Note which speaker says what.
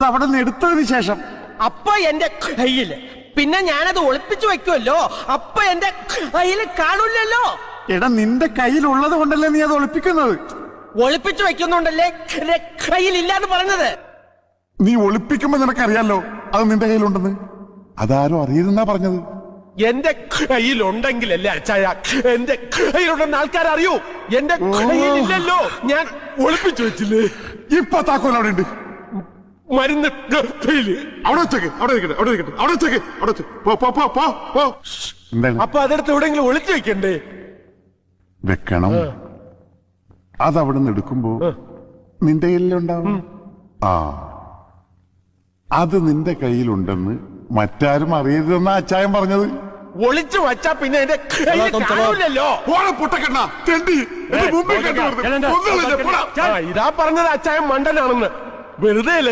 Speaker 1: അവിടെ നിന്ന് എടുത്തതിന് ശേഷം
Speaker 2: അപ്പൊ എന്റെ കയ്യില് പിന്നെ ഞാനത് ഒളിപ്പിച്ചു വെക്കുമല്ലോ, അപ്പൊ എന്റെ കയ്യിൽ കാണൂലല്ലോ.
Speaker 1: എടാ നിന്റെ കയ്യിലുള്ളത് കൊണ്ടല്ലേ നീ അത് ഒളിപ്പിക്കുന്നത്?
Speaker 2: ഒളിപ്പിച്ചു വെക്കുന്നുണ്ടല്ലേ കയ്യിലില്ലാന്ന് പറഞ്ഞത്.
Speaker 1: നീ ഒളിപ്പിക്കുമ്പോ നിനക്കറിയാലോ അത് നിന്റെ കയ്യിലുണ്ടെന്ന്. അതാരും അറിയുന്നാ പറഞ്ഞത്.
Speaker 2: എന്റെ കയ്യിലുണ്ടെങ്കിലല്ലേ അച്ചായ എന്റെ കയ്യിലുണ്ടെന്ന് ആൾക്കാരറിയൂ. എന്റെ കയ്യിലില്ലല്ലോ, ഞാൻ ഒളിപ്പിച്ചു വെച്ചില്ലേ.
Speaker 1: ഇപ്പൊ താക്കോൽ അവിടെ ഉണ്ട്.
Speaker 2: മരുന്ന് കയ്യില്
Speaker 1: അവിടെ വെച്ചേക്ക്, അവിടെ ഇരിക്കട്ടെ, അവിടെ ഇരിക്കട്ടെ, അവിടെ വെച്ചേക്ക്, അവിടെ വെച്ച് പോ പോ പോ പോ പോ. എന്താണ്?
Speaker 2: അപ്പൊ അതെടുത്ത് എവിടെയെങ്കിലും ഒളിച്ചു വെക്കണ്ടേ?
Speaker 1: വെക്കണം. അതവിടെ നിന്ന് എടുക്കുമ്പോ നിന്റെ കയ്യിലുണ്ടാവും. ആ അത് നിന്റെ കയ്യിലുണ്ടെന്ന് മറ്റാരും അറിയരുതെന്നാ അച്ചായൻ പറഞ്ഞത്.
Speaker 2: ഒളിച്ചു വച്ചാ പിന്നെ എന്റെ കയ്യിലല്ലോ.
Speaker 1: പൊട്ടക്കണ്ണ തെണ്ടി
Speaker 2: ഇതാ പറഞ്ഞത് അച്ചായൻ മണ്ടനാണെന്ന്. വെറുതെ അല്ല